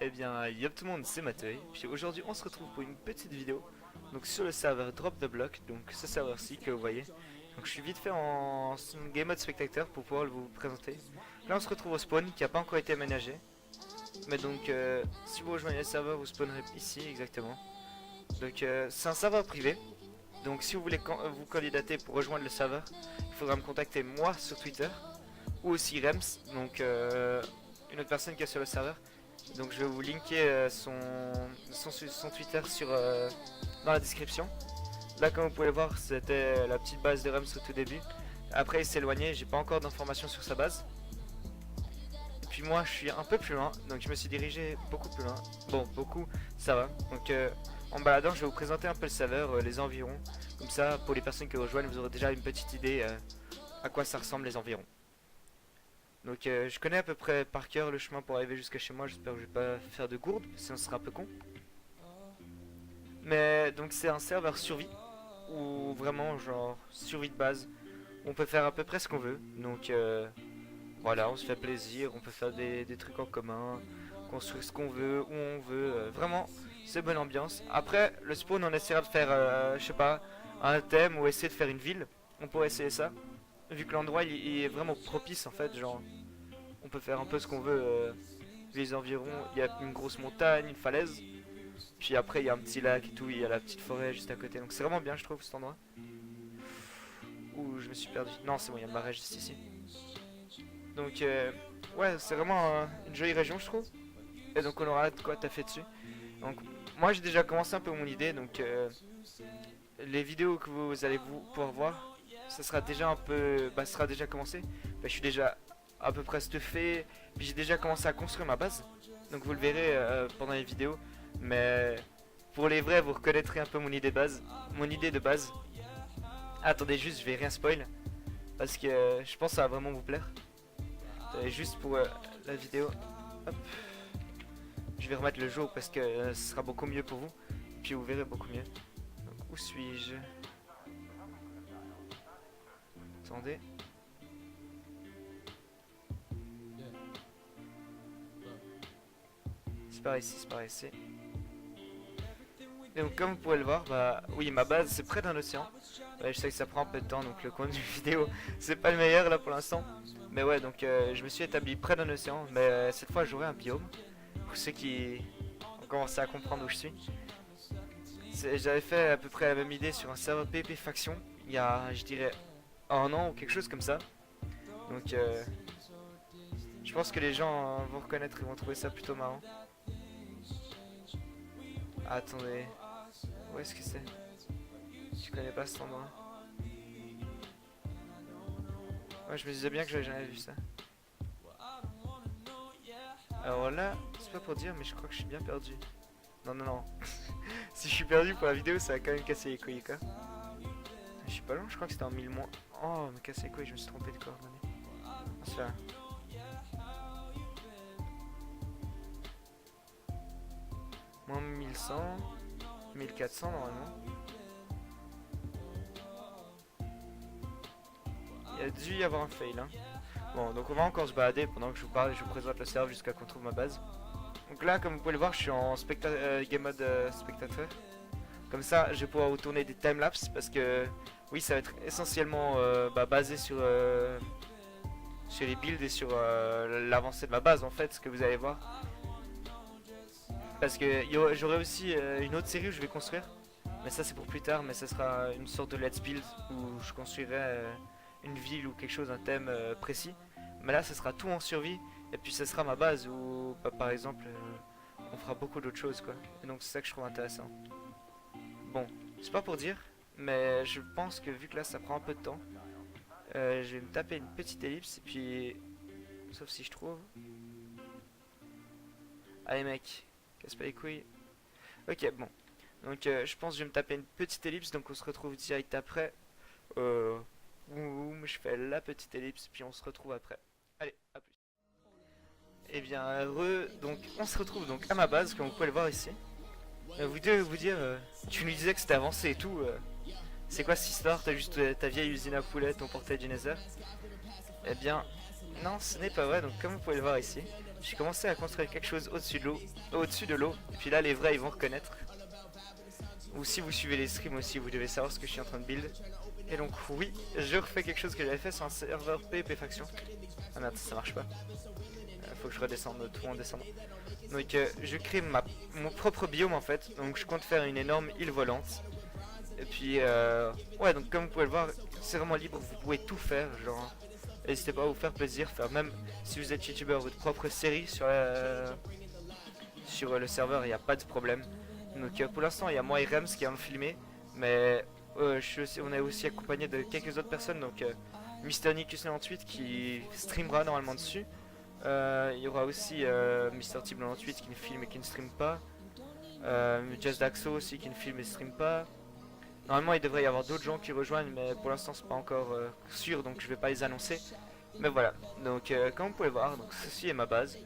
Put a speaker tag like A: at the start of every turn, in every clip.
A: Eh bien, yop tout le monde, c'est Mathieu. Puis aujourd'hui, on se retrouve pour une petite vidéo. Donc sur le serveur Drop the Block, donc ce serveur-ci que vous voyez. Donc je suis vite fait en game mode spectateur pour pouvoir vous présenter. Là, on se retrouve au spawn qui n'a pas encore été aménagé. Mais donc, si vous rejoignez le serveur, vous spawnerez ici exactement. Donc c'est un serveur privé. Donc si vous voulez vous candidater pour rejoindre le serveur, il faudra me contacter moi sur Twitter ou aussi Rems, donc une autre personne qui est sur le serveur. Donc je vais vous linker son Twitter dans la description. Là, comme vous pouvez le voir, c'était la petite base de Rems au tout début. Après il s'est éloigné, j'ai pas encore d'informations sur sa base. Et puis moi je suis un peu plus loin, donc je me suis dirigé beaucoup plus loin. Bon, beaucoup, ça va. Donc en baladant, je vais vous présenter un peu le serveur, les environs. Comme ça, pour les personnes qui rejoignent, vous aurez déjà une petite idée à quoi ça ressemble les environs. Donc je connais à peu près par cœur le chemin pour arriver jusqu'à chez moi. J'espère que je vais pas faire de gourde, sinon ce sera un peu con. Mais donc c'est un serveur survie, ou vraiment genre survie de base. On peut faire à peu près ce qu'on veut. Donc voilà, on se fait plaisir, on peut faire des trucs en commun, construire ce qu'on veut, où on veut. Vraiment, c'est bonne ambiance. Après, le spawn, on essaiera de faire, je sais pas, un thème ou essayer de faire une ville. On pourrait essayer ça. Vu que l'endroit il est vraiment propice en fait, genre on peut faire un peu ce qu'on veut. Les environs, il y a une grosse montagne, une falaise. Puis après il y a un petit lac et tout, il y a la petite forêt juste à côté. Donc c'est vraiment bien je trouve cet endroit. Ouh, je me suis perdu. Non c'est bon, il y a le marais juste ici. Donc ouais, c'est vraiment une jolie région je trouve. Et donc on aura de quoi taffer dessus. Donc moi j'ai déjà commencé un peu mon idée. Donc les vidéos que vous allez pouvoir voir, ça sera déjà un peu, ça sera déjà commencé. Je suis déjà à peu près stuffé, puis j'ai déjà commencé à construire ma base. Donc vous le verrez pendant les vidéos. Mais pour les vrais, vous reconnaîtrez un peu mon idée de base. Attendez juste, je vais rien spoil parce que je pense que ça va vraiment vous plaire. Attendez, juste pour la vidéo. Hop. Je vais remettre le jour parce que ce sera beaucoup mieux pour vous. Puis vous verrez beaucoup mieux. Donc où suis-je? Attendez. C'est par ici, c'est par ici. Et donc comme vous pouvez le voir, oui ma base c'est près d'un océan. Ouais, je sais que ça prend un peu de temps donc le contenu vidéo c'est pas le meilleur là pour l'instant. Mais ouais donc je me suis établi près d'un océan. Mais cette fois j'aurai un biome. Pour ceux qui ont commencé à comprendre où je suis. J'avais fait à peu près la même idée sur un serveur PvP faction. Il y a je dirais un an ou quelque chose comme ça. Donc je pense que les gens vont reconnaître et vont trouver ça plutôt marrant. Attendez, où est-ce que c'est? Je connais pas cet endroit. Ouais, je me disais bien que j'avais jamais vu ça. Alors là, c'est pas pour dire, mais je crois que je suis bien perdu. Non, non, non. Si je suis perdu pour la vidéo, ça va quand même casser les couilles, quoi. Je suis pas loin, je crois que c'était en 1000 moins. Oh, me casser les couilles, je me suis trompé de coordonnées. C'est là. Moins 1100, 1400 normalement. Il y a dû y avoir un fail. Hein. Bon, donc on va encore se balader pendant que je vous parle et je vous présente le serveur jusqu'à qu'on trouve ma base. Donc là, comme vous pouvez le voir, je suis en game mode spectateur. Comme ça, je vais pouvoir vous tourner des timelapses parce que oui, ça va être essentiellement basé sur les builds et sur l'avancée de ma base en fait, ce que vous allez voir. Parce que j'aurai aussi une autre série où je vais construire. Mais ça c'est pour plus tard, mais ça sera une sorte de let's build où je construirai une ville ou quelque chose, un thème précis. Mais là ça sera tout en survie et puis ça sera ma base où par exemple on fera beaucoup d'autres choses quoi. Et donc c'est ça que je trouve intéressant. Bon, c'est pas pour dire, mais je pense que vu que là ça prend un peu de temps, je vais me taper une petite ellipse et puis... Sauf si je trouve... Allez mec, casse pas les couilles. Ok bon, donc je pense que je vais me taper une petite ellipse, donc on se retrouve direct après. Je fais la petite ellipse, puis on se retrouve après. Allez, à plus. Et bien heureux, donc on se retrouve donc à ma base, comme vous pouvez le voir ici. Vous devez vous dire, tu nous disais que c'était avancé et tout. C'est quoi cette histoire? T'as juste ta vieille usine à poulet, ton portail du Nether? Eh bien, non, ce n'est pas vrai. Donc comme vous pouvez le voir ici, j'ai commencé à construire quelque chose au-dessus de l'eau, et puis là les vrais ils vont reconnaître. Ou si vous suivez les streams aussi, vous devez savoir ce que je suis en train de build. Et donc oui, je refais quelque chose que j'avais fait sur un serveur PvP faction. Ah merde, ça marche pas. Faut que je redescende tout en descendant. Donc je crée mon propre biome en fait. Donc je compte faire une énorme île volante. Et puis ouais, donc comme vous pouvez le voir, c'est vraiment libre, vous pouvez tout faire, genre. N'hésitez pas à vous faire plaisir, faire même si vous êtes youtubeur votre propre série sur le serveur, il n'y a pas de problème. Donc pour l'instant il y a moi et Rems qui allons filmer, mais on est aussi accompagné de quelques autres personnes, donc Mister Nicus 98 qui streamera normalement dessus. Il y aura aussi Mister T 98 qui ne filme et qui ne stream pas. Just Daxo aussi qui ne filme et ne stream pas. Normalement il devrait y avoir d'autres gens qui rejoignent, mais pour l'instant c'est pas encore sûr, donc je vais pas les annoncer. Mais voilà, donc comme vous pouvez voir, donc ceci est ma base.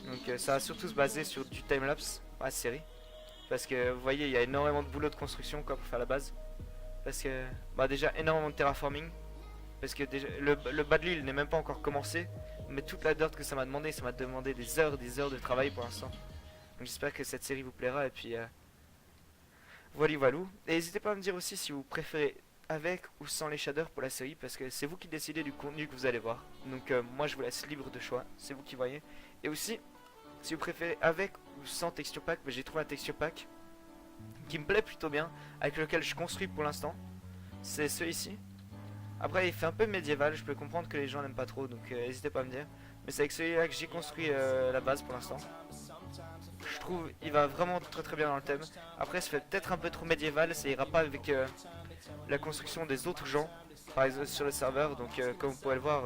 A: Donc ça va surtout se baser sur du timelapse, la série. Parce que vous voyez il y a énormément de boulot de construction quoi, pour faire la base. Parce que bah déjà énormément de terraforming. Parce que déjà le bas de l'île n'est même pas encore commencé. Mais toute la dirt que ça m'a demandé des heures de travail pour l'instant. Donc j'espère que cette série vous plaira et puis voilà voilou. Et n'hésitez pas à me dire aussi si vous préférez avec ou sans les shaders pour la série, parce que c'est vous qui décidez du contenu que vous allez voir. Donc moi je vous laisse libre de choix, c'est vous qui voyez. Et aussi, si vous préférez avec ou sans texture pack, j'ai trouvé un texture pack qui me plaît plutôt bien, avec lequel je construis pour l'instant. C'est celui-ci. Après il fait un peu médiéval, je peux comprendre que les gens n'aiment pas trop, donc n'hésitez pas à me dire. Mais c'est avec celui-là que j'ai construit la base pour l'instant. Je trouve il va vraiment très bien dans le thème. Après ça fait peut-être un peu trop médiéval, ça ira pas avec la construction des autres gens par exemple sur le serveur. Donc comme vous pouvez le voir,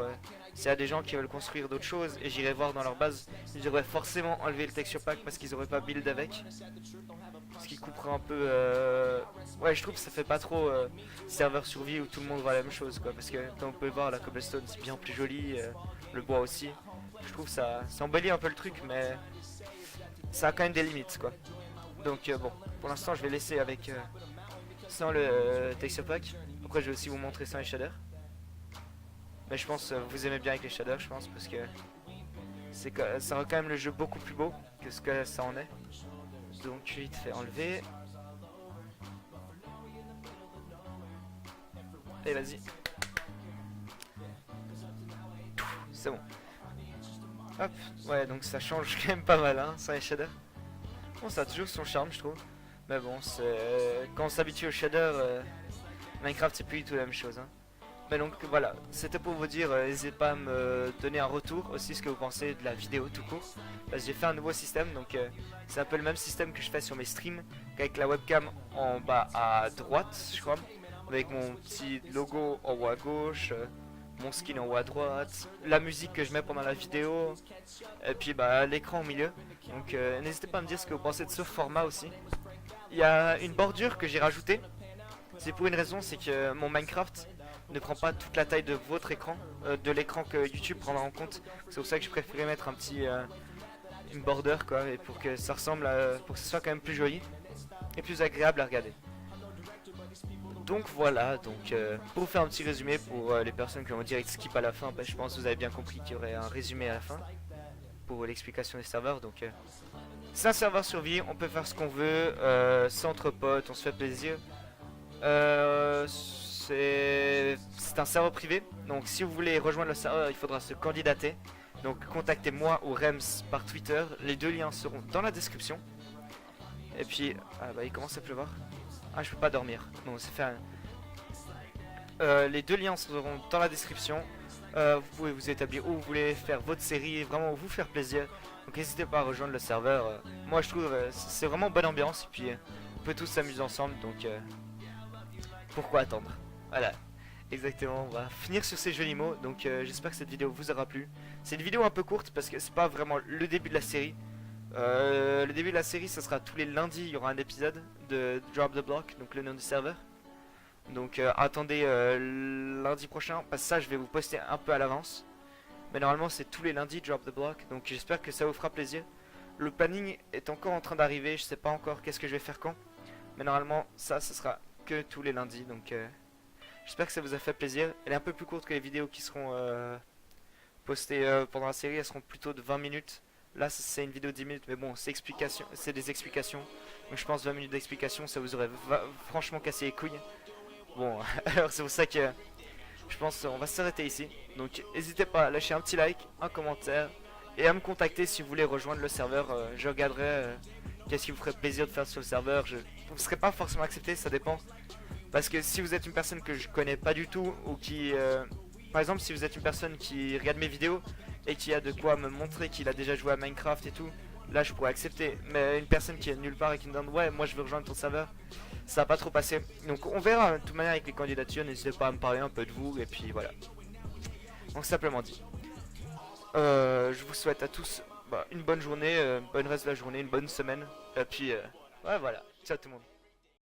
A: s'il y a des gens qui veulent construire d'autres choses et j'irai voir dans leur base, ils devraient forcément enlever le texture pack parce qu'ils auraient pas build avec. Ce qui coupera un peu ouais, je trouve que ça fait pas trop serveur survie où tout le monde voit la même chose quoi. Parce que comme vous pouvez voir, la cobblestone c'est bien plus joli, le bois aussi. Je trouve ça embellit un peu le truc, mais ça a quand même des limites quoi. Donc bon, pour l'instant je vais laisser avec sans le texture pack. Après je vais aussi vous montrer sans les shaders. Mais je pense vous aimez bien avec les shaders, je pense, parce que ça rend quand même le jeu beaucoup plus beau que ce que ça en est. Donc vite fait enlever. Et vas-y. C'est bon. Hop, ouais, donc ça change quand même pas mal, hein, sans les shaders. Bon, ça a toujours son charme, je trouve. Mais bon, quand on s'habitue aux shaders, Minecraft c'est plus du tout la même chose, hein. Mais donc voilà, c'était pour vous dire, n'hésitez pas à me donner un retour aussi ce que vous pensez de la vidéo tout court. Parce que j'ai fait un nouveau système, donc c'est un peu le même système que je fais sur mes streams, avec la webcam en bas à droite, je crois, avec mon petit logo en haut à gauche, mon skin en haut à droite, la musique que je mets pendant la vidéo, et puis bah l'écran au milieu. Donc n'hésitez pas à me dire ce que vous pensez de ce format aussi. Il y a une bordure que j'ai rajoutée, c'est pour une raison, c'est que mon Minecraft ne prend pas toute la taille de votre écran, de l'écran que YouTube prendra en compte. C'est pour ça que je préférais mettre un petit une border quoi, et pour que ça ressemble pour que ce soit quand même plus joli et plus agréable à regarder. Donc voilà, donc pour faire un petit résumé pour les personnes qui vont direct skip à la fin, bah, je pense que vous avez bien compris qu'il y aurait un résumé à la fin pour l'explication des serveurs. Donc c'est un serveur survie, on peut faire ce qu'on veut, c'est entre potes, on se fait plaisir. C'est un serveur privé, donc si vous voulez rejoindre le serveur, il faudra se candidater. Donc contactez moi ou Rems par Twitter, les deux liens seront dans la description. Et puis, ah bah il commence à pleuvoir. Ah je peux pas dormir, bon c'est fait les deux liens seront dans la description. Vous pouvez vous établir où vous voulez faire votre série, vraiment vous faire plaisir. Donc n'hésitez pas à rejoindre le serveur. Moi je trouve c'est vraiment bonne ambiance et puis on peut tous s'amuser ensemble, donc pourquoi attendre? Voilà, exactement, on va finir sur ces jolis mots. Donc j'espère que cette vidéo vous aura plu. C'est une vidéo un peu courte parce que c'est pas vraiment le début de la série. Le début de la série, ça sera tous les lundis, il y aura un épisode de Drop the Block, donc le nom du serveur. Donc attendez lundi prochain, parce que ça je vais vous poster un peu à l'avance. Mais normalement c'est tous les lundis Drop the Block, donc j'espère que ça vous fera plaisir. Le planning est encore en train d'arriver, je sais pas encore qu'est-ce que je vais faire quand. Mais normalement ça, ce sera que tous les lundis, donc j'espère que ça vous a fait plaisir. Elle est un peu plus courte que les vidéos qui seront postées pendant la série, elles seront plutôt de 20 minutes. Là c'est une vidéo de 10 minutes, mais bon, c'est des explications. Donc je pense 20 minutes d'explication, ça vous aurait franchement cassé les couilles. Bon, alors c'est pour ça que je pense on va s'arrêter ici. Donc n'hésitez pas à lâcher un petit like, un commentaire et à me contacter si vous voulez rejoindre le serveur. Je regarderai qu'est-ce qui vous ferait plaisir de faire sur le serveur. Vous ne serez pas forcément accepté, ça dépend. Parce que si vous êtes une personne que je connais pas du tout ou qui... par exemple, si vous êtes une personne qui regarde mes vidéos et qui a de quoi me montrer qu'il a déjà joué à Minecraft et tout, là je pourrais accepter. Mais une personne qui est nulle part et qui me demande ouais, moi je veux rejoindre ton serveur, ça va pas trop passer. Donc on verra de toute manière avec les candidatures, n'hésitez pas à me parler un peu de vous et puis voilà. Donc simplement dit. Je vous souhaite à tous une bonne journée, bonne reste de la journée, une bonne semaine. Et puis ouais voilà, ciao tout le monde.